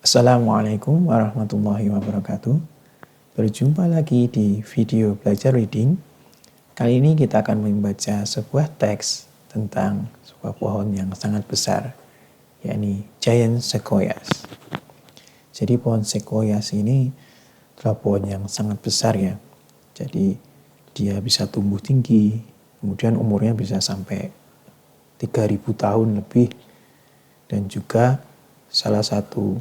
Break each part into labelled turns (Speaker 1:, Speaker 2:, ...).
Speaker 1: Assalamualaikum warahmatullahi wabarakatuh. Berjumpa lagi di video belajar reading. Kali ini kita akan membaca sebuah teks tentang sebuah pohon yang sangat besar, yakni Giant Sequoias. Jadi pohon sequoias ini adalah pohon yang sangat besar ya. Jadi dia bisa tumbuh tinggi, kemudian umurnya bisa sampai 3.000 tahun lebih. Dan juga salah satu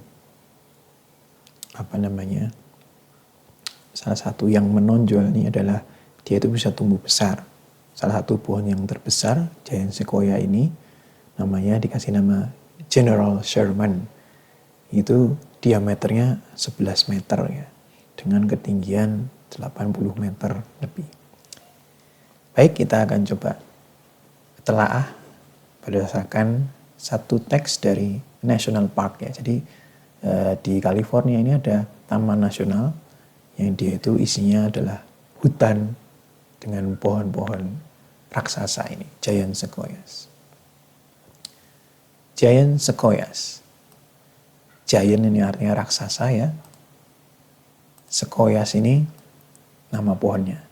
Speaker 1: yang menonjol ini adalah dia itu bisa tumbuh besar. Salah satu pohon yang terbesar, Giant Sequoia ini, namanya dikasih nama General Sherman. Itu diameternya 11 meter ya, dengan ketinggian 80 meter lebih. Baik, kita akan coba telaah berdasarkan satu teks dari National Park ya. Jadi di California ini ada taman nasional yang dia itu isinya adalah hutan dengan pohon-pohon raksasa ini, Giant Sequoias. Giant Sequoias. Giant ini artinya raksasa ya. Sequoias ini nama pohonnya.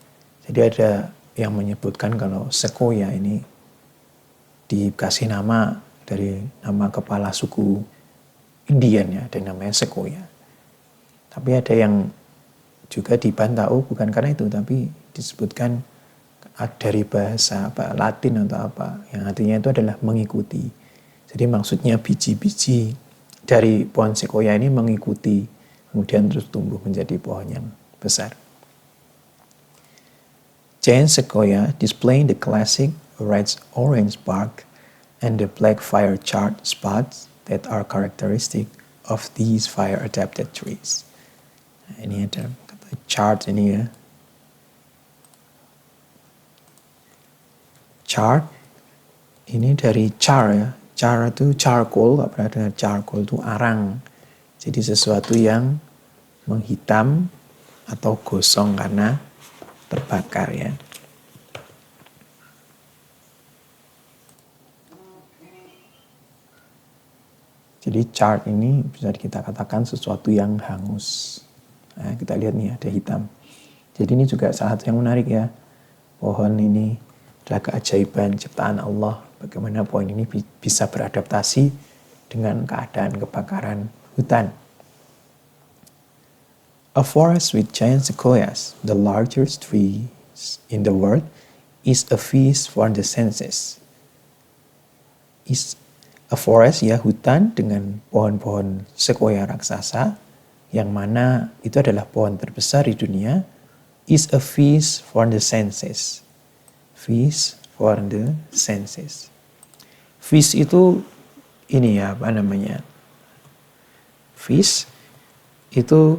Speaker 1: Jadi ada yang menyebutkan kalau Sequoia ini dikasih nama dari nama kepala suku Indian ya, ada yang namanya Sequoia. Tapi ada yang juga dibantah, bukan karena itu, tapi disebutkan dari bahasa Latin atau apa, yang artinya itu adalah mengikuti. Jadi maksudnya biji-biji dari pohon Sequoia ini mengikuti, kemudian terus tumbuh menjadi pohon yang besar. Giant Sequoia displaying the classic red-orange bark and the black fire-charred spots that are characteristic of these fire-adapted trees. Nah, ini ada kata charred ini ya. Charred ini dari char ya. Char itu charcoal, gak pernah dengar charcoal itu arang. Jadi sesuatu yang menghitam atau gosong karena terbakar ya. Jadi charred ini bisa kita katakan sesuatu yang hangus. Nah, kita lihat nih ada hitam. Jadi ini juga salah satu yang menarik ya. Pohon ini adalah keajaiban ciptaan Allah. Bagaimana pohon ini bisa beradaptasi dengan keadaan kebakaran hutan. A forest with giant sequoias, the largest trees in the world, is a feast for the senses. A forest ya, hutan dengan pohon-pohon sequoia raksasa, yang mana itu adalah pohon terbesar di dunia, is a feast for the senses. Feast for the senses. Feast itu ini ya, feast itu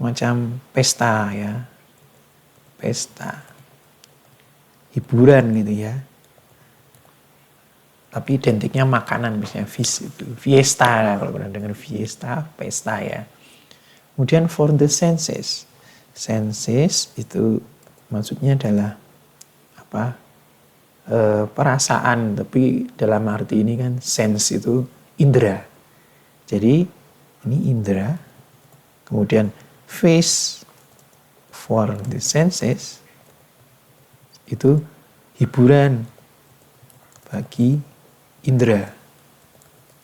Speaker 1: macam pesta ya. Pesta. Hiburan gitu ya. Tapi identiknya makanan, misalnya feast itu. Fiesta, kalau pernah dengar fiesta, pesta ya. Kemudian for the senses. Senses itu maksudnya adalah perasaan, tapi dalam arti ini kan sense itu indera. Jadi ini indera. Kemudian face for the senses itu hiburan bagi indera.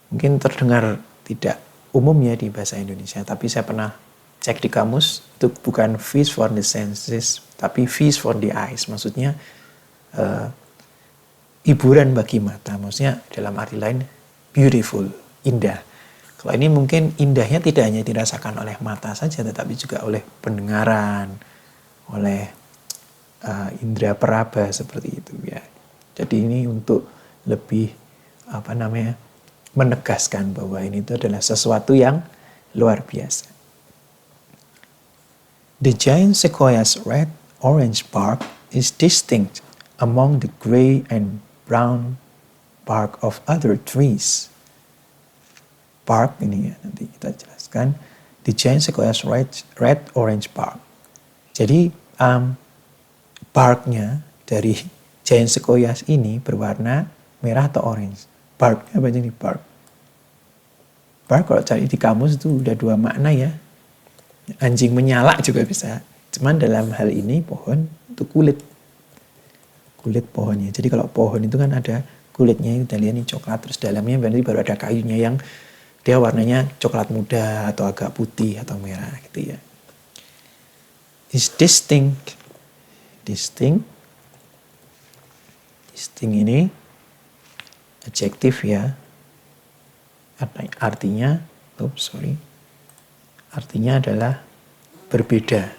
Speaker 1: Mungkin terdengar tidak umum ya di bahasa Indonesia, tapi saya pernah cek di kamus, itu bukan feast for the senses, tapi feast for the eyes. Maksudnya hiburan bagi mata. Maksudnya dalam arti lain beautiful, indah. Kalau ini mungkin indahnya tidak hanya dirasakan oleh mata saja, tetapi juga oleh pendengaran, oleh indera peraba seperti itu ya. Jadi ini untuk lebih menegaskan bahwa ini itu adalah sesuatu yang luar biasa. The giant sequoia's red-orange bark is distinct among the gray and brown bark of other trees. Bark ini ya, nanti kita jelaskan. The giant sequoia's red-orange bark. Jadi barknya dari giant sequoias ini berwarna merah atau orange. Bark, apa ini bark? Bark kalau cari di kamus itu udah 2 makna ya. Anjing menyala juga bisa. Cuman dalam hal ini pohon itu kulit pohonnya. Jadi kalau pohon itu kan ada kulitnya, kita lihat ini coklat, terus dalamnya berarti baru ada kayunya yang dia warnanya coklat muda atau agak putih atau merah gitu ya. Is distinct. Distinct ini adjektif ya. Artinya adalah berbeda.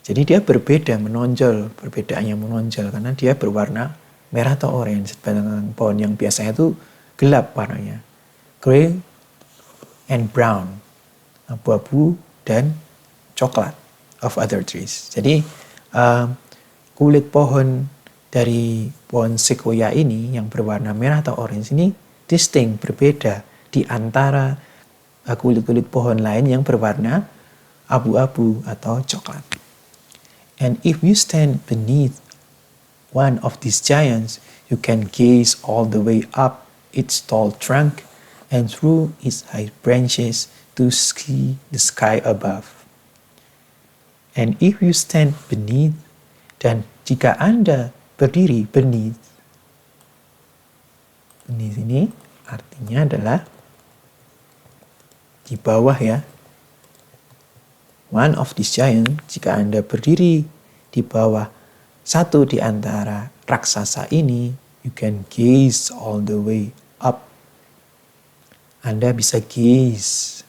Speaker 1: Jadi dia berbeda, menonjol, perbedaannya menonjol karena dia berwarna merah atau orange. Sedangkan pohon yang biasanya itu gelap warnanya, gray and brown, abu-abu dan coklat of other trees. Jadi kulit pohon dari pohon sequoia ini yang berwarna merah atau orange ini distinct, berbeda di antara kulit-kulit pohon lain yang berwarna abu-abu atau coklat. And if you stand beneath one of these giants, you can gaze all the way up its tall trunk and through its high branches to see the sky above. And if you stand beneath, dan jika Anda berdiri beneath ini artinya adalah di bawah ya. One of these giants, jika Anda berdiri di bawah satu di antara raksasa ini, you can gaze all the way up. Anda bisa gaze.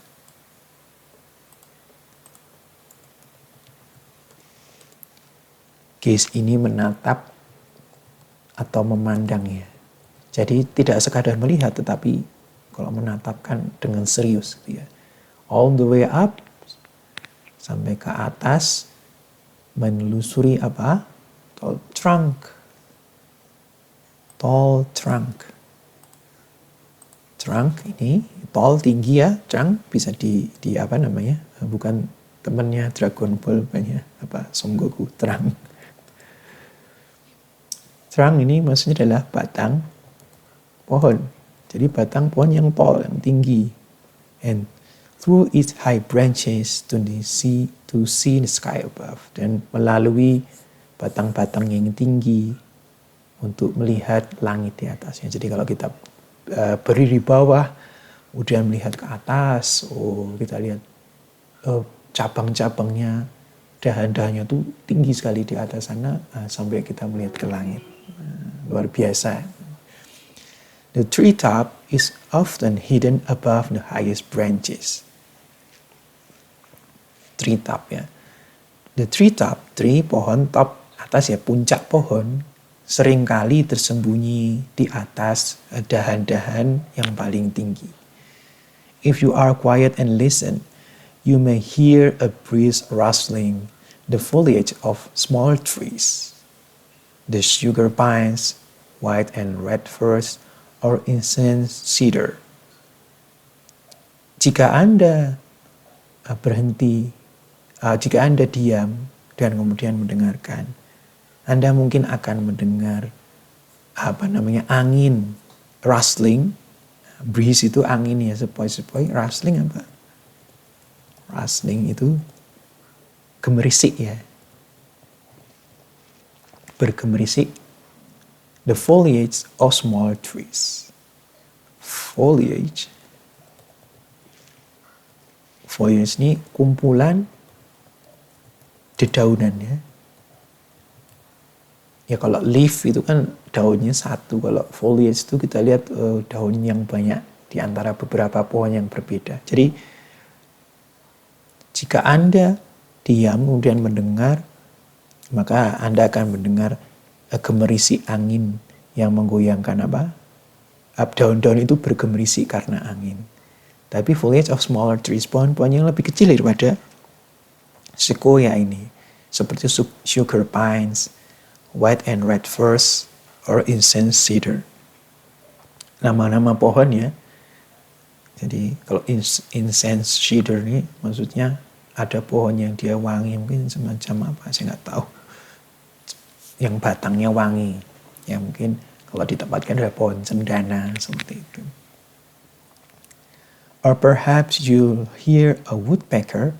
Speaker 1: Gaze ini menatap atau memandang ya. Jadi tidak sekadar melihat, tetapi kalau menatapkan dengan serius gitu ya. All the way up, sampai ke atas, menelusuri apa? Tall trunk. Trunk ini, tall tinggi ya, trunk bisa di apa namanya? Bukan temannya Dragon Ball banyak apa? Son Goku, trunk. Trunk ini maksudnya adalah batang pohon. Jadi batang pohon yang tall, yang tinggi. And through its high branches to see the sky above. Dan melalui batang-batang yang tinggi untuk melihat langit di atasnya. Jadi kalau kita berdiri di bawah, kemudian melihat ke atas, kita lihat cabang-cabangnya, dahan-dahannya tuh tinggi sekali di atas sana, sampai kita melihat ke langit. Luar biasa. The treetop is often hidden above the highest branches. Treetop ya. The treetop, tree pohon, top atas ya, puncak pohon, seringkali tersembunyi di atas dahan-dahan yang paling tinggi. If you are quiet and listen, you may hear a breeze rustling the foliage of small trees. The sugar pines, white and red firs, or incense cedar. Jika Anda jika Anda diam dan kemudian mendengarkan, Anda mungkin akan mendengar angin, rustling. Breeze itu angin ya, sepoi-sepoi. Rustling apa? Rustling itu gemerisik ya. Bergemerisik. The foliage of small trees. Foliage ini kumpulan dedaunan ya. Ya kalau leaf itu kan daunnya satu. Kalau foliage itu kita lihat daun yang banyak di antara beberapa pohon yang berbeda. Jadi jika Anda diam kemudian mendengar, maka Anda akan mendengar gemerisi angin yang menggoyangkan apa? Daun-daun itu bergemerisi karena angin. Tapi foliage of smaller trees, pohon-pohon yang lebih kecil daripada sequoia ini, seperti sugar pines, white and red firs, or incense cedar. Nama-nama pohon ya. Jadi kalau incense cedar ini maksudnya ada pohon yang dia wangi, mungkin semacam apa, saya nggak tahu. Yang batangnya wangi. Ya mungkin kalau ditempatkan ada pohon cendana seperti itu. Or perhaps you'll hear a woodpecker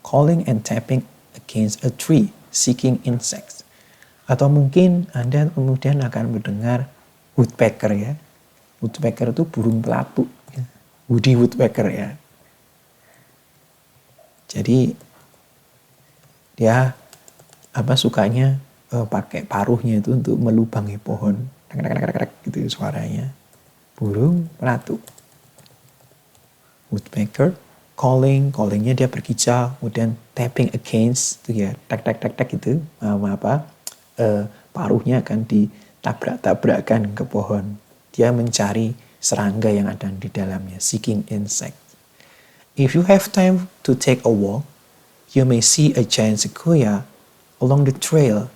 Speaker 1: calling and tapping against a tree, seeking insects. Atau mungkin Anda kemudian akan mendengar woodpecker ya. Woodpecker itu burung pelatuk. Ya. Woody woodpecker ya. Jadi dia sukanya pakai paruhnya itu untuk melubangi pohon. Gitu suaranya. Burung pelatuk. Woodpecker callingnya dia berkicau, kemudian tapping against itu ya, tak gitu, paruhnya akan ditabrak-tabrakkan ke pohon. Dia mencari serangga yang ada di dalamnya, seeking insects. If you have time to take a walk, you may see a giant sequoia along the trail.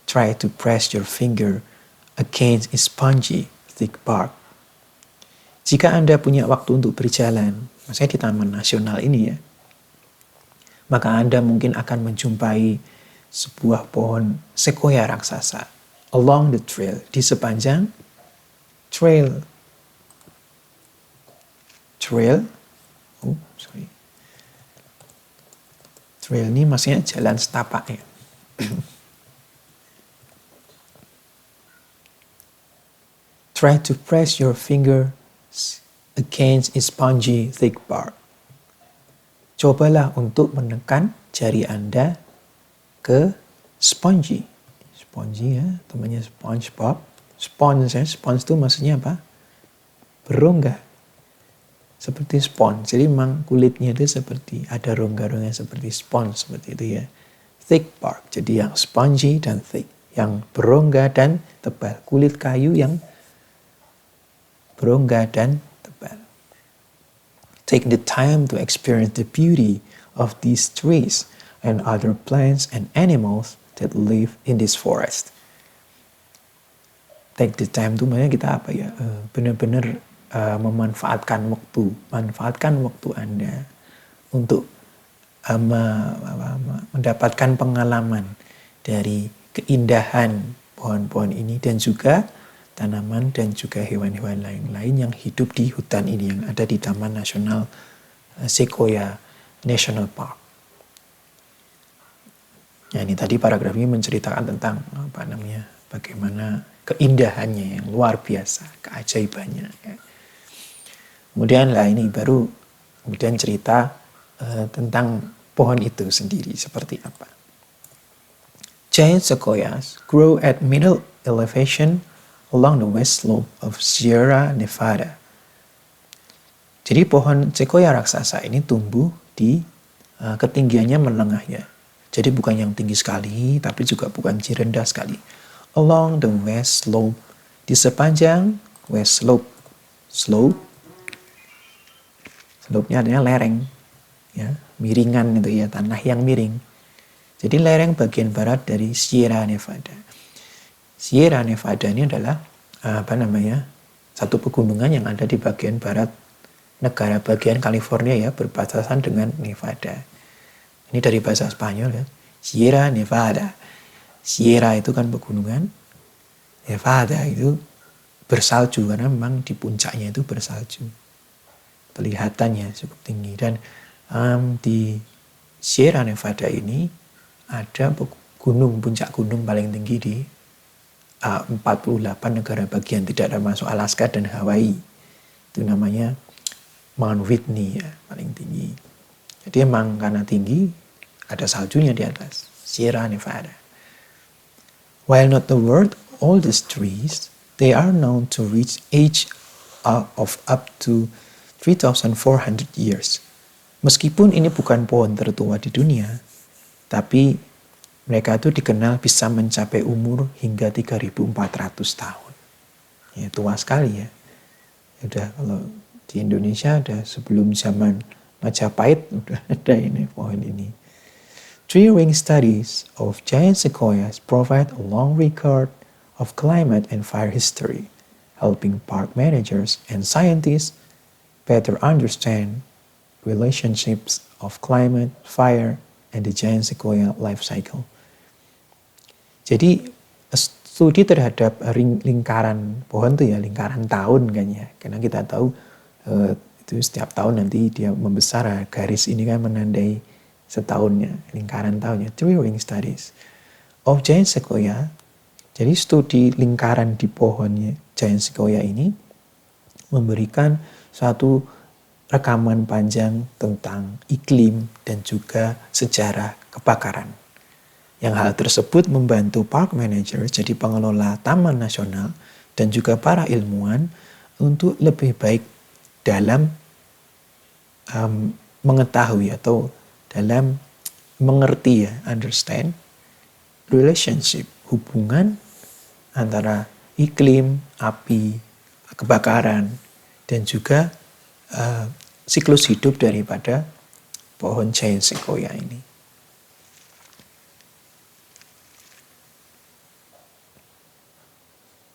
Speaker 1: Try to press your finger against its spongy, thick bark. Jika Anda punya waktu untuk berjalan, maksudnya di Taman Nasional ini ya, maka Anda mungkin akan menjumpai sebuah pohon sequoia raksasa along the trail, di sepanjang trail. Trail ini maksudnya jalan setapak ya. Try to press your finger against its spongy thick bark. Cobalah untuk menekan jari Anda ke spongy ya, temannya SpongeBob. Sponge itu maksudnya apa? Berongga. Seperti sponge. Jadi memang kulitnya itu seperti ada rongga-rongga seperti sponge seperti itu ya. Thick bark. Jadi yang spongy dan thick, yang berongga dan tebal. Kulit kayu yang berongga dan tebal. Take the time to experience the beauty of these trees and other plants and animals that live in this forest. Take the time itu makanya kita benar-benar memanfaatkan waktu Anda untuk mendapatkan pengalaman dari keindahan pohon-pohon ini dan juga tanaman dan juga hewan-hewan lain yang hidup di hutan ini yang ada di Taman Nasional Sequoia National Park. Ya, ini tadi paragraf ini menceritakan tentang bagaimana keindahannya yang luar biasa, keajaibannya. Ya. Kemudian ini baru kemudian cerita tentang pohon itu sendiri seperti apa. Giant sequoias grow at middle elevation along the west slope of Sierra Nevada. Jadi pohon sequoia raksasa ini tumbuh di ketinggiannya menengah ya. Jadi bukan yang tinggi sekali, tapi juga bukan rendah sekali. Along the west slope, di sepanjang west slope. Slope-nya artinya lereng, ya, miringan itu ya, tanah yang miring. Jadi lereng bagian barat dari Sierra Nevada. Sierra Nevada ini adalah satu pegunungan yang ada di bagian barat negara bagian California ya, berbatasan dengan Nevada. Ini dari bahasa Spanyol ya, Sierra Nevada. Sierra itu kan pegunungan, Nevada itu bersalju karena memang di puncaknya itu bersalju. Kelihatannya cukup tinggi dan di Sierra Nevada ini ada puncak gunung paling tinggi di 48 negara bagian, tidak termasuk Alaska dan Hawaii. Itu namanya Mount Whitney ya, paling tinggi. Jadi emang karena tinggi ada saljunya di atas Sierra Nevada. While not the world's oldest trees, they are known to reach age of up to 3,400 years. Meskipun ini bukan pohon tertua di dunia, tapi mereka itu dikenal bisa mencapai umur hingga 3.400 tahun. Ya, tua sekali ya. Udah kalau di Indonesia ada sebelum zaman Majapahit udah ada ini pohon ini. Tree-ring studies of giant sequoias provide a long record of climate and fire history, helping park managers and scientists better understand relationships of climate, fire, and the giant sequoia life cycle. Jadi studi terhadap lingkaran pohon itu ya, lingkaran tahun kan ya. Karena kita tahu Itu setiap tahun nanti dia membesar, garis ini kan menandai setahunnya, lingkaran tahunnya, 3 ring studies of giant sequoia. Jadi studi lingkaran di pohonnya giant sequoia ini memberikan suatu rekaman panjang tentang iklim dan juga sejarah kebakaran. Yang hal tersebut membantu park manager, jadi pengelola taman nasional, dan juga para ilmuwan untuk lebih baik dalam mengetahui atau dalam mengerti understand relationship, hubungan antara iklim, api, kebakaran, dan juga siklus hidup daripada pohon giant sequoia ini.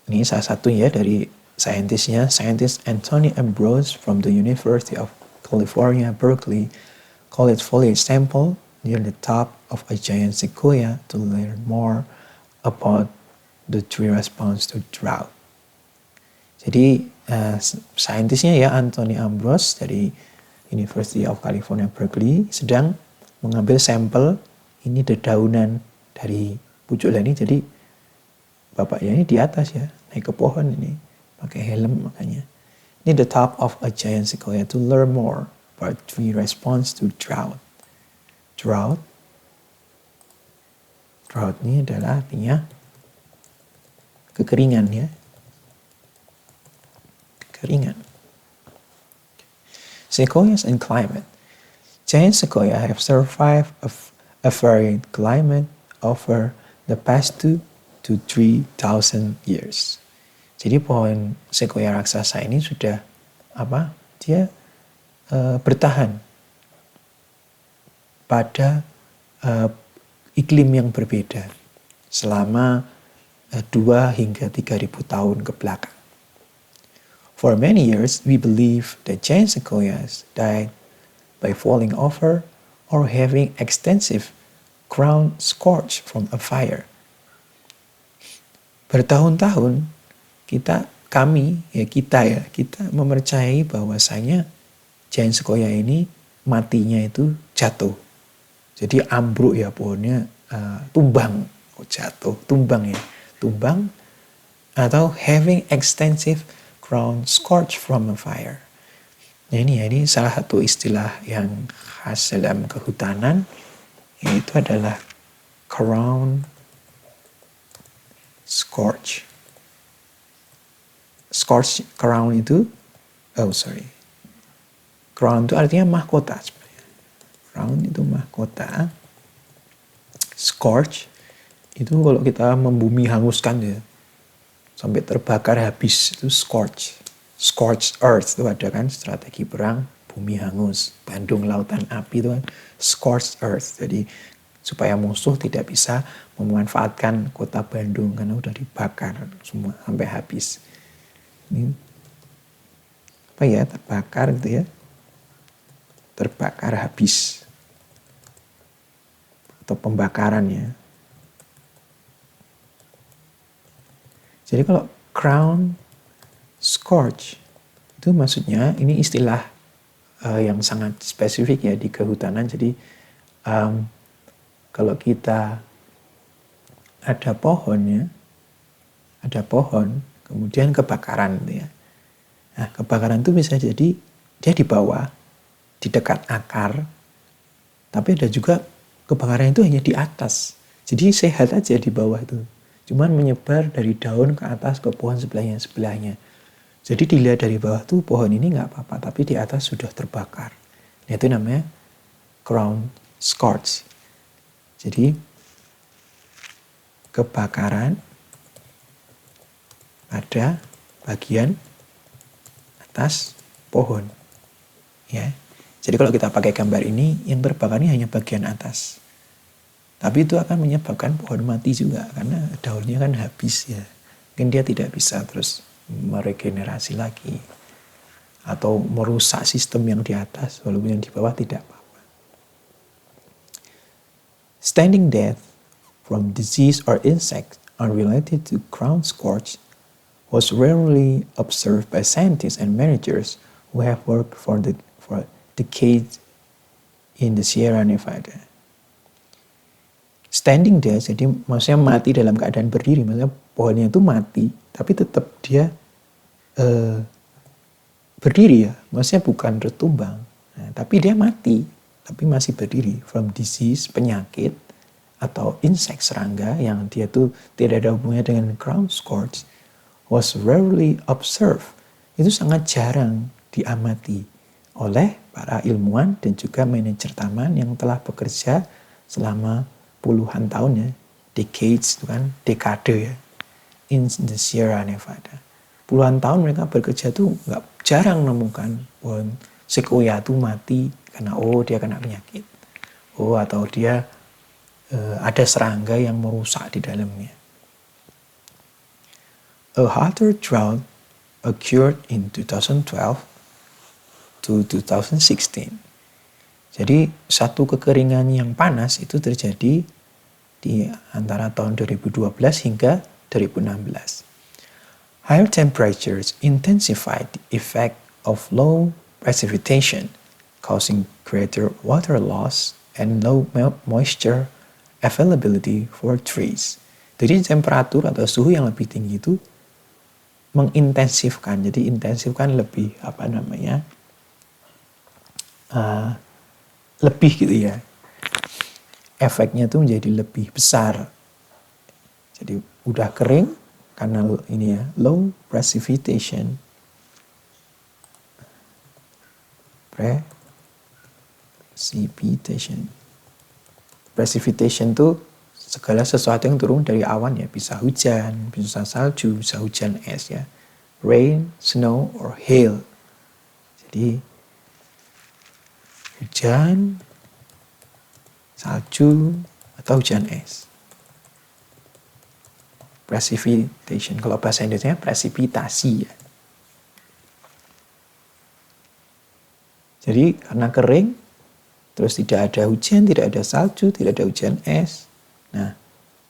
Speaker 1: Ini salah satu ya dari saintisnya, scientist Anthony Ambrose from the University of California, Berkeley, call it foliage sample near the top of a giant sequoia to learn more about the tree response to drought. Jadi saintisnya ya Anthony Ambrose dari University of California, Berkeley sedang mengambil sampel ini dedaunan dari pucuk ini. Jadi bapaknya ini di atas ya, naik ke pohon ini, pakai helm makanya. Ini the top of a giant sequoia to learn more about tree response to drought. Drought ini adalah artinya kekeringan ya. Kekeringan. Sequoias and climate. Giant sequoia have survived a varied climate over the past 2 to 3,000 years. Jadi pohon sequoia raksasa ini sudah dia bertahan pada iklim yang berbeda selama 2 hingga 3.000 tahun ke belakang. For many years, we believe that giant sequoias died by falling over or having extensive ground scorch from a fire. Bertahun-tahun kita mempercayai bahwasanya giant sequoia ini matinya itu jatuh. Jadi ambruk ya pohonnya, tumbang atau having extensive ground scorch from a fire. Nah ini salah satu istilah yang khas dalam kehutanan, yaitu adalah ground scorch. Crown itu crown itu artinya mahkota sebenarnya. Crown itu mahkota. Scorch itu kalau kita membumi hanguskan ya, sampai terbakar habis, itu scorch. Scorched earth itu ada kan, strategi perang bumi hangus. Bandung lautan api itu kan scorched earth. Jadi supaya musuh tidak bisa memanfaatkan kota Bandung karena udah dibakar semua sampai habis. Ini terbakar gitu ya, terbakar habis atau pembakarannya. Jadi kalau crown scorch itu maksudnya ini istilah yang sangat spesifik ya di kehutanan. Jadi kalau kita ada pohon kemudian kebakaran gitu ya. Nah, kebakaran itu bisa jadi dia di bawah, di dekat akar, tapi ada juga kebakaran itu hanya di atas. Jadi sehat aja di bawah itu. Cuman menyebar dari daun ke atas ke pohon sebelahnya. Jadi dilihat dari bawah tuh pohon ini nggak apa-apa, tapi di atas sudah terbakar. Nah, itu namanya crown scorch. Jadi kebakaran pada bagian atas pohon. Ya. Jadi kalau kita pakai gambar ini, yang terbakar ini hanya bagian atas. Tapi itu akan menyebabkan pohon mati juga karena daunnya kan habis ya. Mungkin dia tidak bisa terus meregenerasi lagi atau merusak sistem yang di atas, walaupun yang di bawah tidak apa-apa. Standing death from disease or insect unrelated to crown scorch was rarely observed by scientists and managers who have worked for decades in the Sierra Nevada. Standing there, jadi maksudnya mati dalam keadaan berdiri, maksudnya pohonnya itu mati, tapi tetap dia berdiri ya, maksudnya bukan tertumbang, tapi dia mati, tapi masih berdiri from disease, penyakit, atau insek serangga yang dia tuh tidak ada hubungannya dengan crown scourge, was rarely observed. Itu sangat jarang diamati oleh para ilmuwan dan juga manajer taman yang telah bekerja selama puluhan tahun ya, decades itu kan, dekade ya, in the Sierra Nevada. Puluhan tahun mereka bekerja tuh nggak jarang menemukan pohon sequoia tuh mati karena dia kena penyakit, atau dia ada serangga yang merusak di dalamnya. A hotter drought occurred in 2012 to 2016. Jadi satu kekeringan yang panas itu terjadi di antara tahun 2012 hingga 2016. Higher temperatures intensified the effect of low precipitation, causing greater water loss and low moisture availability for trees. Jadi temperatur atau suhu yang lebih tinggi itu mengintensifkan. Jadi intensifkan lebih lebih gitu ya. Efeknya itu menjadi lebih besar. Jadi udah kering karena ini ya, low precipitation. Precipitation itu segala sesuatu yang turun dari awan ya, bisa hujan, bisa salju, bisa hujan es ya. Rain, snow, or hail. Jadi hujan, salju, atau hujan es. Precipitation, kalau bahasa Indonesia presipitasi ya. Jadi karena kering, terus tidak ada hujan, tidak ada salju, tidak ada hujan es. Nah,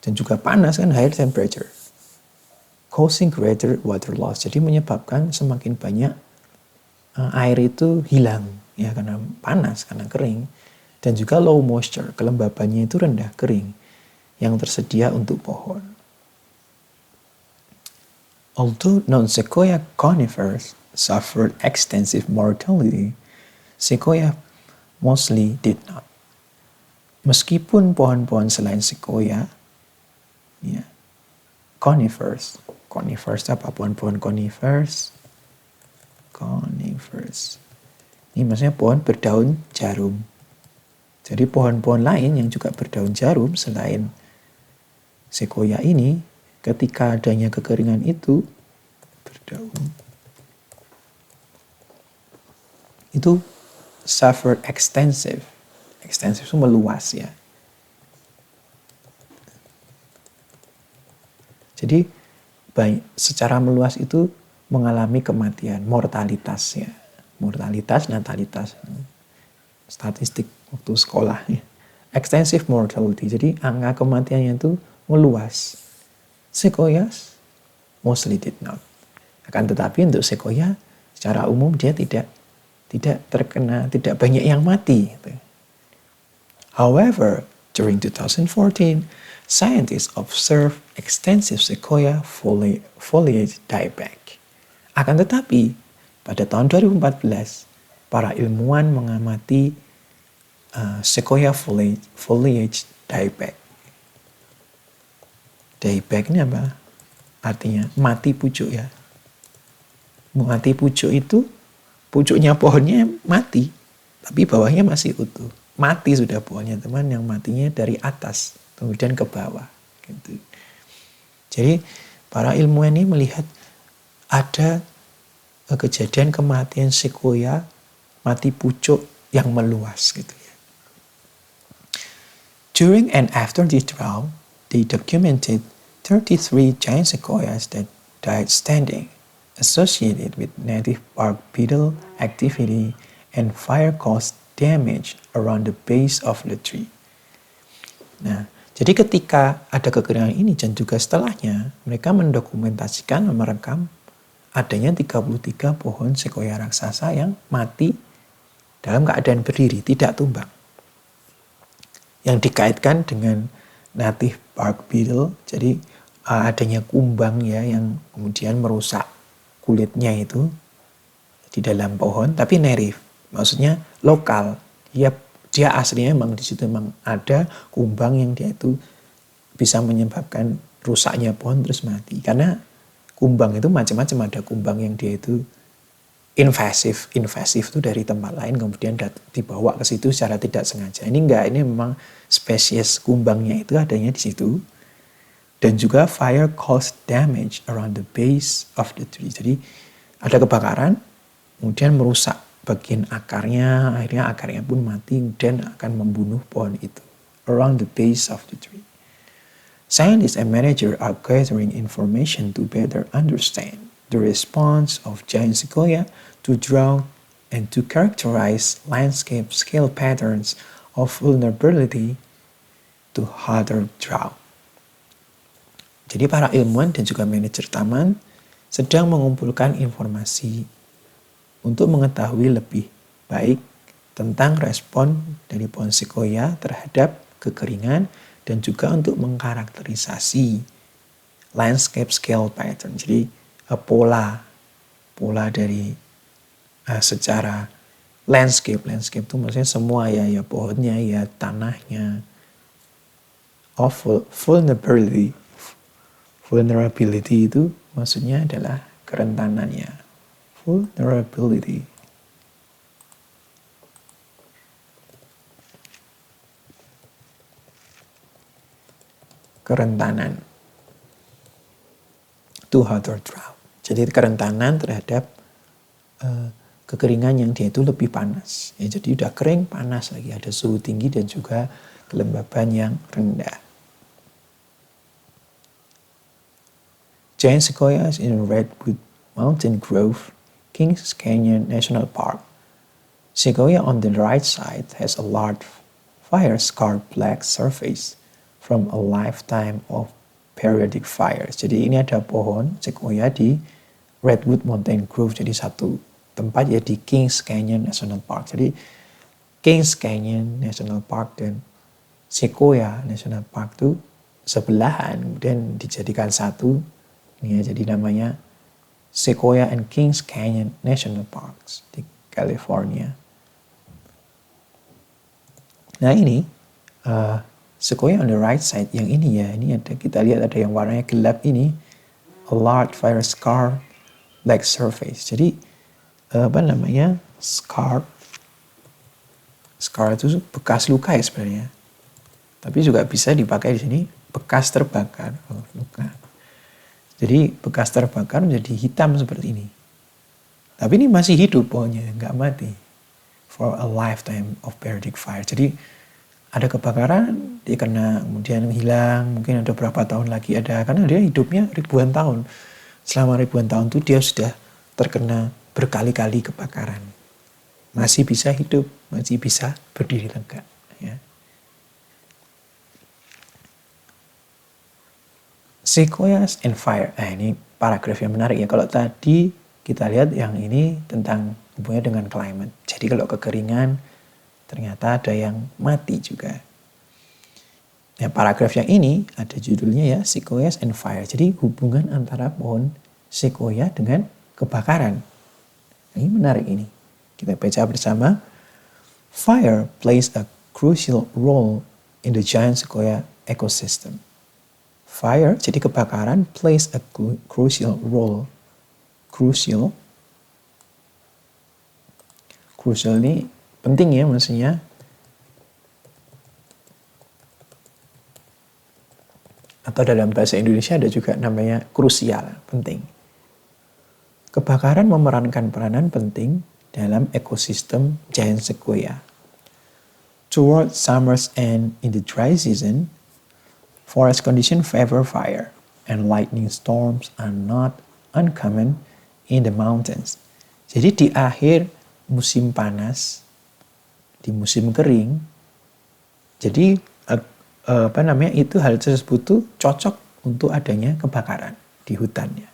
Speaker 1: dan juga panas kan, higher temperature. Causing greater water loss. Jadi menyebabkan semakin banyak air itu hilang. Ya, karena panas, karena kering. Dan juga low moisture, kelembabannya itu rendah, kering, yang tersedia untuk pohon. Although non-sequoia conifers suffered extensive mortality, sequoia mostly did not. Meskipun pohon-pohon selain sequoia, ya, conifers apa? Pohon-pohon conifers. Ini maksudnya pohon berdaun jarum. Jadi pohon-pohon lain yang juga berdaun jarum selain sequoia ini, ketika adanya kekeringan itu berdaun, itu suffered extensive itu meluas ya. Jadi secara meluas itu mengalami kematian, mortalitas ya. Mortalitas, natalitas, statistik waktu sekolah ya. Extensive mortality, jadi angka kematiannya itu meluas. Sequoias mostly did not. Akan tetapi untuk sequoia secara umum dia tidak banyak yang mati. However, during 2014, scientists observed extensive sequoia foliage dieback. Akan tetapi, pada tahun 2014, para ilmuwan mengamati sequoia foliage dieback. Dieback ini apa? Artinya mati pucuk ya. Mati pucuk itu pucuknya pohonnya mati, tapi bawahnya masih utuh. Mati sudah pohonnya teman, yang matinya dari atas kemudian ke bawah. Gitu. Jadi para ilmuwan ini melihat ada kejadian kematian sequoia, mati pucuk yang meluas gitu ya. During and after the drought, they documented 33 giant sequoias that died standing, associated with native bark beetle activity and fire-caused damage around the base of the tree. Nah, jadi ketika ada kekeringan ini dan juga setelahnya, mereka mendokumentasikan, merekam adanya 33 pohon sequoia raksasa yang mati dalam keadaan berdiri, tidak tumbang. Yang dikaitkan dengan native bark beetle, jadi adanya kumbang ya yang kemudian merusak kulitnya itu di dalam pohon, tapi native, maksudnya lokal. Dia aslinya memang di situ memang ada kumbang yang dia itu bisa menyebabkan rusaknya pohon terus mati. Karena kumbang itu macam-macam, ada kumbang yang dia itu invasif itu dari tempat lain kemudian dibawa ke situ secara tidak sengaja. Ini enggak, ini memang spesies kumbangnya itu adanya di situ. Dan juga fire caused damage around the base of the tree. Jadi ada kebakaran, kemudian merusak bagian akarnya, akhirnya akarnya pun mati dan akan membunuh pohon itu around the base of the tree. Scientists and managers are gathering information to better understand the response of giant sequoia to drought and to characterize landscape scale patterns of vulnerability to harder drought. Jadi para ilmuwan dan juga manajer taman sedang mengumpulkan informasi untuk mengetahui lebih baik tentang respon dari pohon sequoia terhadap kekeringan dan juga untuk mengkarakterisasi landscape scale pattern. Jadi pola dari secara landscape itu maksudnya semua ya pohonnya ya tanahnya. Of vulnerability itu maksudnya adalah kerentanannya. Vulnerability. Kerentanan to harder drought. Jadi kerentanan terhadap kekeringan yang dia itu lebih panas. Ya, jadi udah kering, panas lagi, ada suhu tinggi dan juga kelembaban yang rendah. Giant sequoias in Redwood Mountain Grove, Kings Canyon National Park. Sequoia on the right side has a large fire-scarred black surface from a lifetime of periodic fires. Jadi ini ada pohon sequoia di Redwood Mountain Grove, jadi satu tempat ya di Kings Canyon National Park. Jadi Kings Canyon National Park dan Sequoia National Park itu sebelahan dan dijadikan satu. Ini ya, jadi namanya Sequoia and Kings Canyon National Parks di California. Nah ini Sequoia on the right side yang ini ya, ini ada, kita lihat ada yang warnanya gelap ini, a large fire scar black surface. Jadi scar itu bekas luka ya sebenarnya, tapi juga bisa dipakai di sini bekas terbakar. Luka. Jadi bekas terbakar menjadi hitam seperti ini. Tapi ini masih hidup pohonnya, nggak mati. For a lifetime of periodic fire. Jadi ada kebakaran, dia kena, kemudian hilang, mungkin ada berapa tahun lagi ada, karena dia hidupnya ribuan tahun. Selama ribuan tahun itu dia sudah terkena berkali-kali kebakaran. Masih bisa hidup, masih bisa berdiri tegak. Ya. Sequoias and fire. Ini paragraf yang menarik ya. Kalau tadi kita lihat yang ini tentang hubungannya dengan climate. Jadi kalau kekeringan ternyata ada yang mati juga. Nah, paragraf yang ini ada judulnya ya, Sequoias and fire. Jadi hubungan antara pohon sequoia dengan kebakaran. Ini menarik ini. Kita baca bersama. Fire plays a crucial role in the giant sequoia ecosystem. Fire, jadi kebakaran, plays a crucial role. Crucial ini penting ya maksudnya. Atau dalam bahasa Indonesia ada juga namanya krusial, penting. Kebakaran memerankan peranan penting dalam ekosistem giant sequoia. Toward summer's end in the dry season, forest conditions favor fire, and lightning storms are not uncommon in the mountains. Jadi di akhir musim panas, di musim kering, jadi itu hal tersebut tuh cocok untuk adanya kebakaran di hutannya.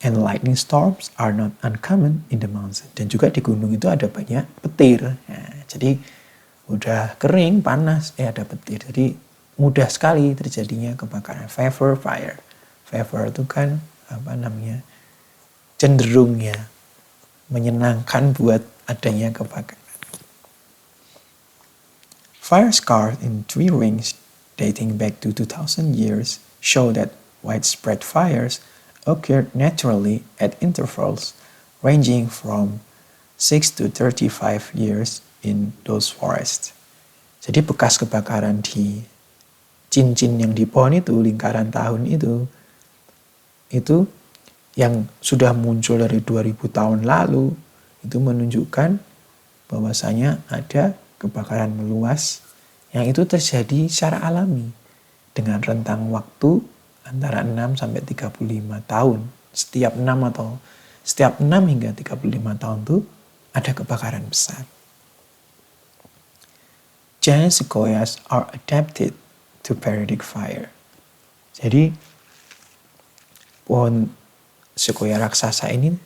Speaker 1: And lightning storms are not uncommon in the mountains. Dan juga di gunung itu ada banyak petir. Nah, jadi udah kering, panas, ada petir. Jadi mudah sekali terjadinya kebakaran. Favor fire. Favor itu kan cenderung ya, menyenangkan buat adanya kebakaran. Fire scars in tree rings dating back to 2,000 years show that widespread fires occurred naturally at intervals ranging from 6 to 35 years in those forests. Jadi bekas kebakaran di cincin yang di pohon itu, lingkaran tahun itu yang sudah muncul dari 2000 tahun lalu, itu menunjukkan bahwasanya ada kebakaran meluas yang itu terjadi secara alami dengan rentang waktu antara 6 sampai 35 tahun. Setiap 6 hingga 35 tahun itu ada kebakaran besar. Giant sequoias are adapted to periodic fire. Jadi pohon sequoia raksasa ini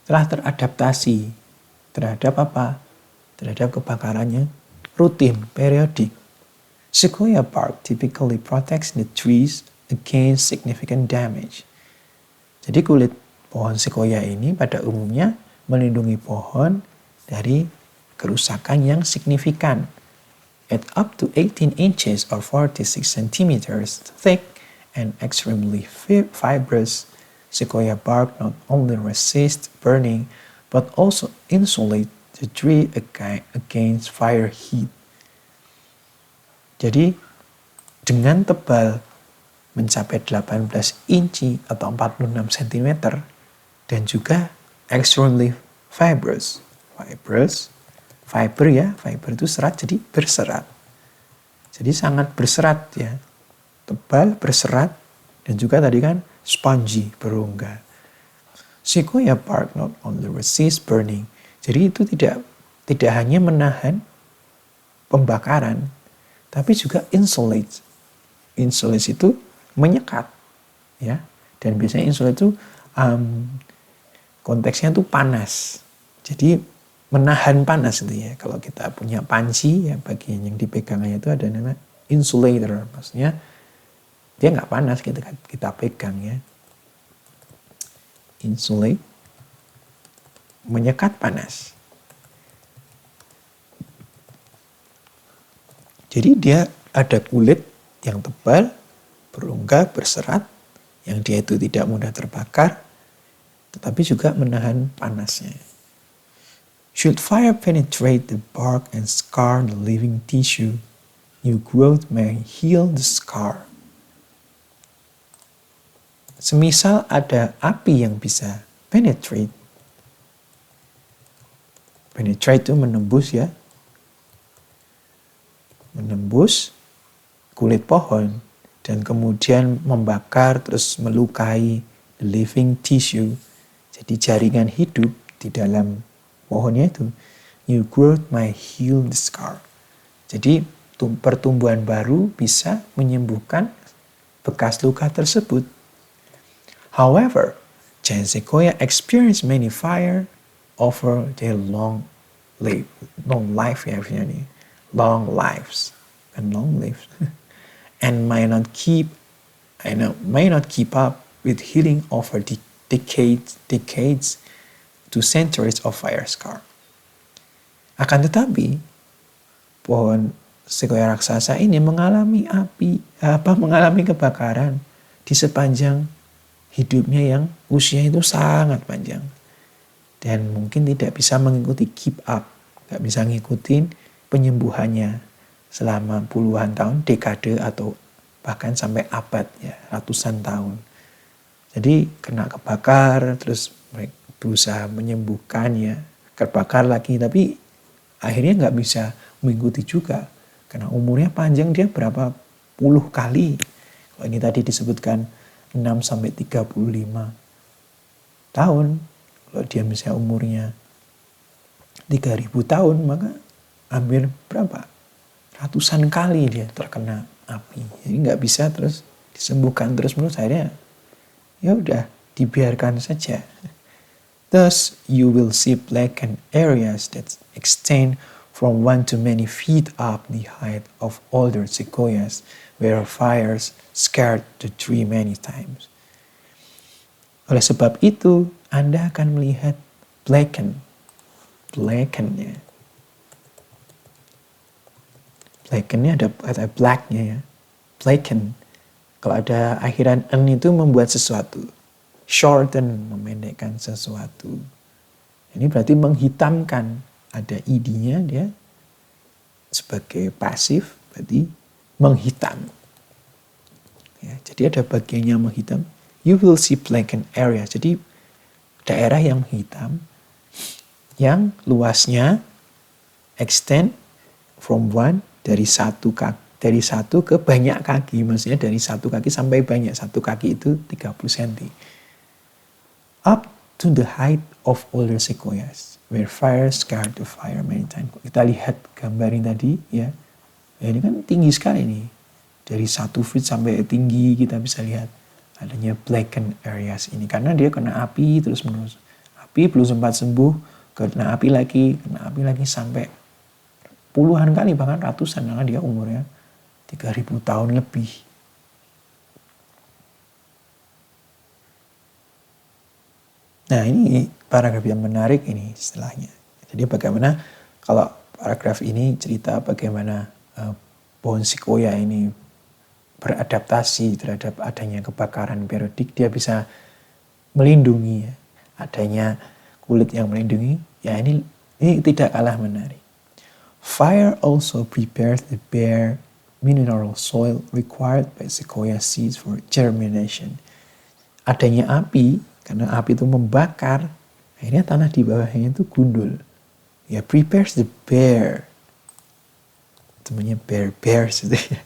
Speaker 1: telah teradaptasi terhadap apa? Terhadap kebakarannya rutin, periodik. Sequoia bark typically protects the trees against significant damage. Jadi kulit pohon sequoia ini pada umumnya melindungi pohon dari kerusakan yang signifikan. At up to 18 inches or 46 centimeters thick and extremely fibrous, sequoia bark not only resists burning but also insulate the tree against fire heat. Jadi dengan tebal mencapai 18 inci atau 46 cm dan juga extremely fibrous. Fiber itu serat, jadi berserat. Jadi sangat berserat ya. Tebal, berserat, dan juga tadi kan spongy, berongga. Sequoia bark not only resist burning. Jadi itu tidak hanya menahan pembakaran, tapi juga insulate. Insulate itu menyekat, ya. Dan biasanya insulate itu konteksnya itu panas. Jadi menahan panas itu ya. Kalau kita punya panci, ya bagian yang dipegangnya itu ada nama insulator. Maksudnya dia nggak panas kita pegang ya. Insulate, menyekat panas. Jadi dia ada kulit yang tebal, berongga, berserat, yang dia itu tidak mudah terbakar, tetapi juga menahan panasnya. Should fire penetrate the bark and scar the living tissue, new growth may heal the scar. Semisal ada api yang bisa penetrate. Penetrate itu menembus ya. Menembus kulit pohon dan kemudian membakar terus melukai the living tissue. Jadi jaringan hidup di dalam pohonnya itu, new growth may heal the scar. Jadi pertumbuhan baru bisa menyembuhkan bekas luka tersebut. However, giant sequoia experience many fire over their long lives and may not keep up with healing over decades to centuries of fire scar. Akan tetapi pohon sequoia raksasa ini mengalami kebakaran di sepanjang hidupnya yang usia itu sangat panjang. Dan mungkin tidak bisa mengikuti keep up, nggak bisa ngikutin penyembuhannya selama puluhan tahun, dekade atau bahkan sampai abad ya, ratusan tahun. Jadi kena kebakar, terus mereka berusaha menyembuhkannya, kebakar lagi, tapi akhirnya nggak bisa mengikuti juga. Karena umurnya panjang, dia berapa puluh kali. Kalau ini tadi disebutkan 6 sampai 35 tahun. Kalau dia misalnya umurnya 3000 tahun, maka hampir berapa? Ratusan kali dia terkena api. Jadi nggak bisa terus disembuhkan terus menerus. Akhirnya ya udah dibiarkan saja. Thus, you will see blackened areas that extend from 1 to many feet up the height of older sequoias, where fires scarred the tree many times. Oleh sebab itu, Anda akan melihat blackened ya. Blackened-nya ada black-nya ya. Blackened. Kalau ada akhiran "en" itu membuat sesuatu. Shorten, memendekkan sesuatu. Ini berarti menghitamkan. Ada id-nya dia sebagai pasif, berarti menghitam. Ya, jadi ada bagiannya menghitam. You will see blackened area. Jadi daerah yang hitam, yang luasnya extend from one, dari satu ke banyak kaki, maksudnya dari satu kaki sampai banyak. Satu kaki itu 30 cm. Up to the height of older sequoias, where fire scarred the fire many times. Kita lihat gambar ini tadi ya. Ini kan tinggi sekali nih. Dari 1 feet sampai tinggi kita bisa lihat adanya blackened areas ini. Karena dia kena api terus menerus. Api belum sempat sembuh, kena api lagi sampai puluhan kali, bahkan ratusan, karena dia umurnya 3.000 tahun lebih. Nah, ini paragraf yang menarik ini istilahnya. Jadi bagaimana kalau paragraf ini cerita bagaimana pohon sequoia ini beradaptasi terhadap adanya kebakaran periodik, dia bisa melindungi ya. Adanya kulit yang melindungi, ya ini tidak kalah menarik. Fire also prepares the bare mineral soil required by sequoia seeds for germination. Adanya api, karena api itu membakar, akhirnya tanah di bawahnya itu gundul. Ya, prepares the bare. Temannya bears itu ya.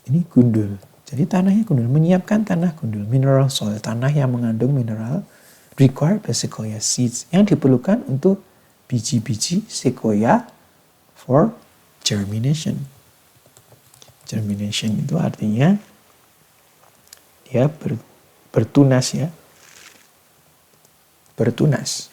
Speaker 1: Ini gundul. Jadi tanahnya gundul, menyiapkan tanah gundul, mineral soil, tanah yang mengandung mineral required by sequoia seeds, yang diperlukan untuk biji-biji sequoia for germination. Germination itu artinya dia bertunas ya. Bertunas.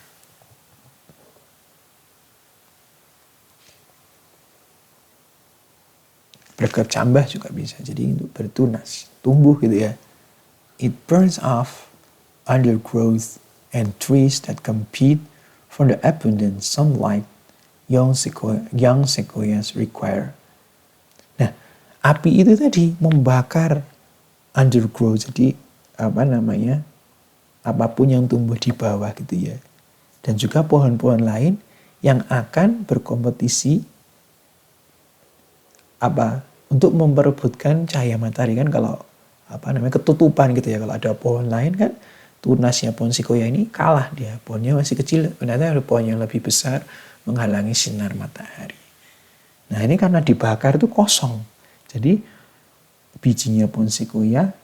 Speaker 1: Berkecambah juga bisa. Jadi untuk bertunas, tumbuh gitu ya. It burns off undergrowth and trees that compete for the abundant sunlight young sequoias require. Nah, api itu tadi membakar undergrowth, jadi apapun yang tumbuh di bawah gitu ya. Dan juga pohon-pohon lain yang akan berkompetisi untuk memperebutkan cahaya matahari. Kan kalau ketutupan gitu ya, kalau ada pohon lain kan tunasnya pohon sequoia ini kalah dia. Pohonnya masih kecil, ternyata ada pohon yang lebih besar menghalangi sinar matahari. Nah, ini karena dibakar itu kosong. Jadi bijinya pohon sequoia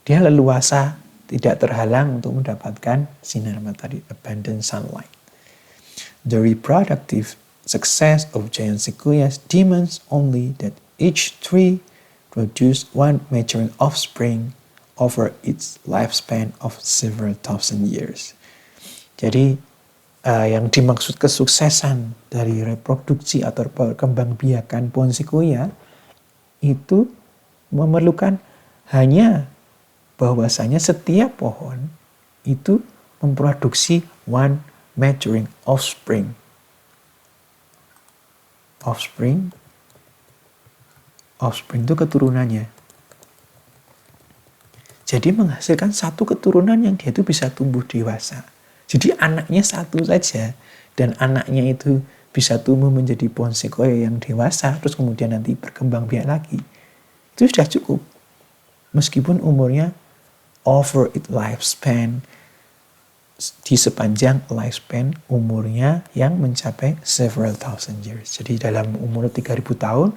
Speaker 1: dia leluasa, tidak terhalang untuk mendapatkan sinar matahari, abundant sunlight. The reproductive success of giant sequoias demands only that each tree produce one maturing offspring over its lifespan of several thousand years. Jadi yang dimaksud kesuksesan dari reproduksi atau perkembangbiakan pohon sequoia itu memerlukan hanya bahwasanya setiap pohon itu memproduksi one maturing offspring. Offspring itu keturunannya. Jadi menghasilkan satu keturunan yang dia itu bisa tumbuh dewasa. Jadi anaknya satu saja, dan anaknya itu bisa tumbuh menjadi pohon sequoia yang dewasa, terus kemudian nanti berkembang biak lagi. Itu sudah cukup. Meskipun umurnya over its lifespan, di sepanjang lifespan umurnya yang mencapai several thousand years. Jadi dalam umur 3.000 tahun,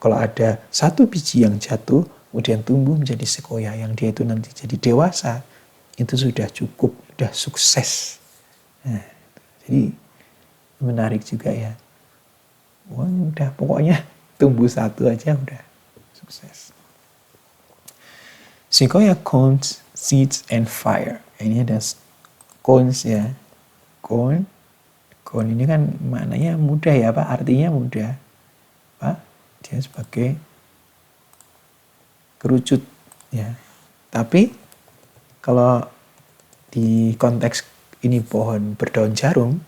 Speaker 1: kalau ada satu biji yang jatuh, kemudian tumbuh menjadi sequoia yang dia itu nanti jadi dewasa, itu sudah cukup, sudah sukses. Nah, jadi menarik juga ya. Wah, udah pokoknya tumbuh satu aja udah sukses. Sequoia cones, seeds, and fire. Ini ada cones ya. Cone ini kan maknanya muda ya Pak, artinya muda. Pak, dia sebagai kerucut ya. Tapi kalau di konteks ini pohon berdaun jarum,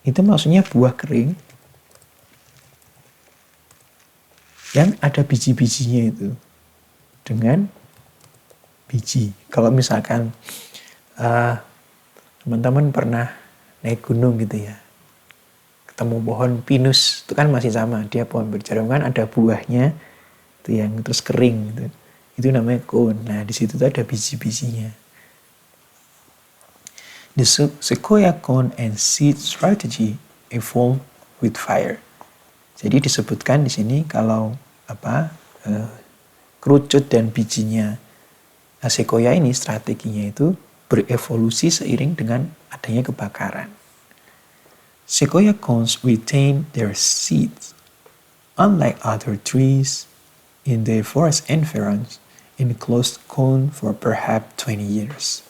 Speaker 1: itu maksudnya buah kering yang ada biji-bijinya itu. Dengan biji. Kalau misalkan teman-teman pernah naik gunung gitu ya, ketemu pohon pinus, itu kan masih sama, dia pohon berjarum kan ada buahnya itu yang terus kering gitu. Itu namanya cone. Nah di situ tuh ada biji-bijinya. The sequoia cone and seed strategy evolved with fire. Jadi disebutkan di sini kalau kerucut dan bijinya sequoia ini strateginya itu berevolusi seiring dengan adanya kebakaran. Sequoia cones retain their seeds, unlike other trees in the forest environs, in closed cone for perhaps 20 years.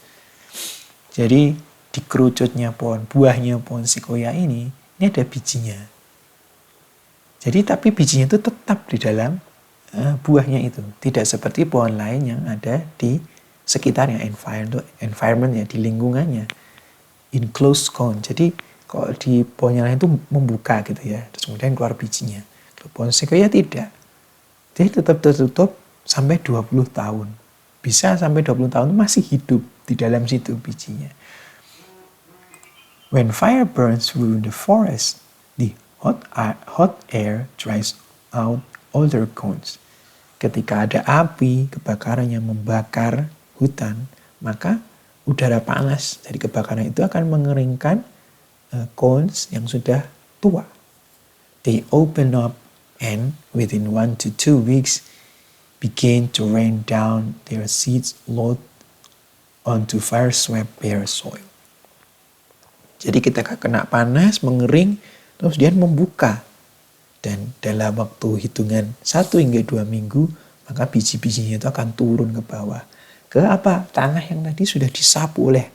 Speaker 1: Jadi di kerucutnya buahnya pohon sequoia ini ada bijinya. Jadi tapi bijinya itu tetap di dalam buahnya itu. Tidak seperti pohon lain yang ada di sekitarnya, environment ya, di lingkungannya. In closed cone. Jadi kalau di pohon yang lain itu membuka gitu ya. Terus kemudian keluar bijinya. Kalau pohon sequoia tidak. Dia tetap tertutup sampai 20 tahun. Bisa sampai 20 tahun masih hidup di dalam situ bijinya. When fire burns through the forest, the hot air dries out older cones. Ketika ada api, kebakaran yang membakar hutan, maka udara panas dari kebakaran itu akan mengeringkan cones yang sudah tua. They open up and within 1 to 2 weeks begin to rain down their seeds load onto fire-swept bare soil. Jadi ketika kena panas, mengering, terus dia membuka. Dan dalam waktu hitungan 1 hingga 2 minggu, maka biji-bijinya itu akan turun ke bawah. Ke apa? Tanah yang tadi sudah disapu oleh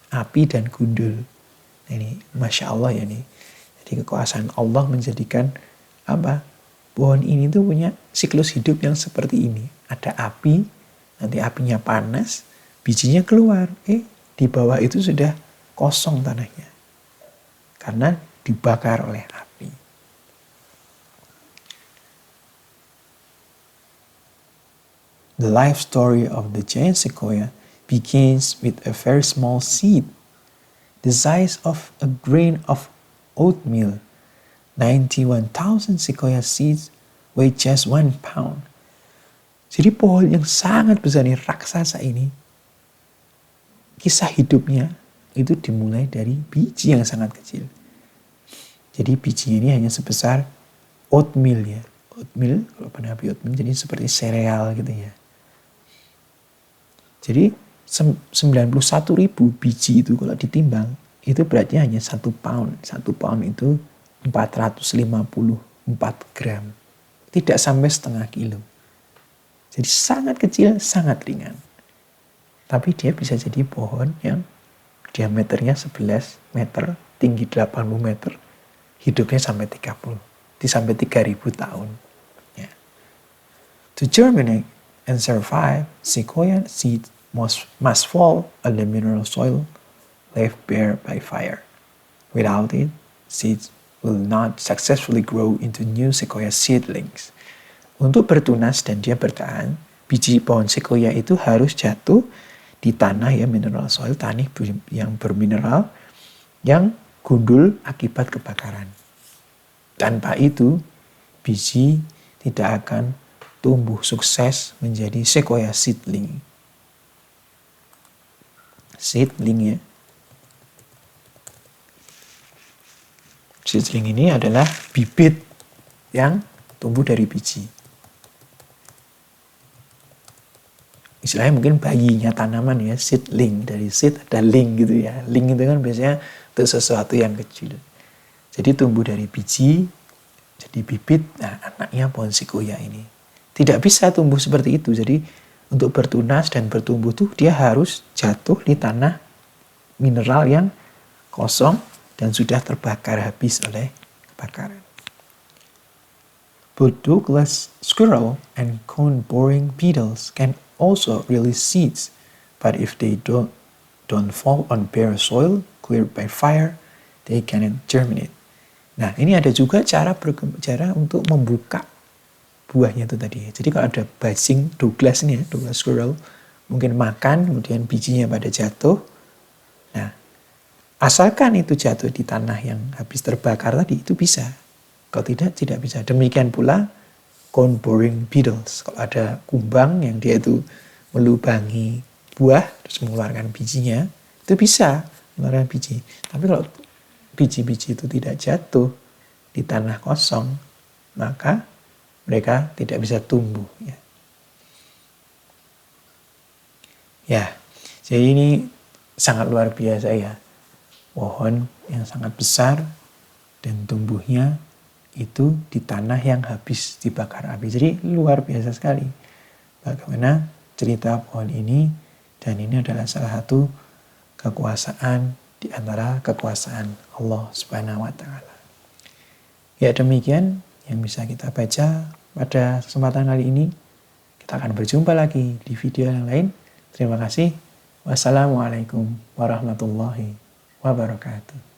Speaker 1: api dan gundul. Nah ini Masya Allah ya nih. Jadi kekuasaan Allah menjadikan pohon ini tuh punya siklus hidup yang seperti ini. Ada api, nanti apinya panas, bijinya keluar. Di bawah itu sudah kosong tanahnya. Karena dibakar oleh api. The life story of the giant sequoia begins with a very small seed, the size of a grain of oatmeal. 91,000 sequoia seeds weigh just 1 pound. Jadi pohon yang sangat besar ini, raksasa ini, kisah hidupnya itu dimulai dari biji yang sangat kecil. Jadi bijinya ini hanya sebesar oatmeal ya. Oatmeal, kalau pernah beli oatmeal, jadi seperti sereal gitu ya. Jadi 91.000 biji itu kalau ditimbang, itu beratnya hanya 1 pound. 1 pound itu 454 gram. Tidak sampai setengah kilo. Jadi sangat kecil, sangat ringan. Tapi dia bisa jadi pohon yang diameternya 11 meter, tinggi 80 meter, hidupnya sampai 3.000 tahun. Ya. To germinate and survive, sequoia seeds must fall on the mineral soil left bare by fire. Without it, seeds will not successfully grow into new sequoia seedlings. Untuk bertunas dan dia bertahan, biji pohon sequoia itu harus jatuh di tanah ya, mineral soil, tanah yang bermineral, yang gundul akibat kebakaran. Tanpa itu, biji tidak akan tumbuh sukses menjadi sequoia seedling. Seedling ya. Seedling ini adalah bibit yang tumbuh dari biji. Istilahnya mungkin bayinya tanaman ya, seedling. Dari seed ada ling gitu ya. Ling itu kan biasanya untuk sesuatu yang kecil. Jadi tumbuh dari biji, jadi bibit, nah anaknya pohon sequoia ini. Tidak bisa tumbuh seperti itu. Jadi untuk bertunas dan bertumbuh tuh dia harus jatuh di tanah mineral yang kosong dan sudah terbakar habis oleh kebakaran. Both Douglas squirrel and cone-boring beetles can also release seeds, but if they don't fall on bare soil cleared by fire, they cannot germinate. Nah, ini ada juga cara untuk membuka buahnya itu tadi. Jadi kalau ada bajing Douglas ini ya, Douglas squirrel, mungkin makan, kemudian bijinya pada jatuh. Nah, asalkan itu jatuh di tanah yang habis terbakar tadi, itu bisa. Kalau tidak bisa. Demikian pula cone boring beetles. Kalau ada kumbang yang dia itu melubangi buah, terus mengeluarkan bijinya, itu bisa mengeluarkan biji. Tapi kalau biji-biji itu tidak jatuh di tanah kosong, maka mereka tidak bisa tumbuh. Ya, jadi ini sangat luar biasa ya. Pohon yang sangat besar dan tumbuhnya itu di tanah yang habis dibakar api. Jadi luar biasa sekali bagaimana cerita pohon ini, dan ini adalah salah satu kekuasaan di antara kekuasaan Allah Subhanahu wa taala. Ya, demikian yang bisa kita baca pada kesempatan kali ini. Kita akan berjumpa lagi di video yang lain. Terima kasih. Wassalamualaikum warahmatullahi wabarakatuh.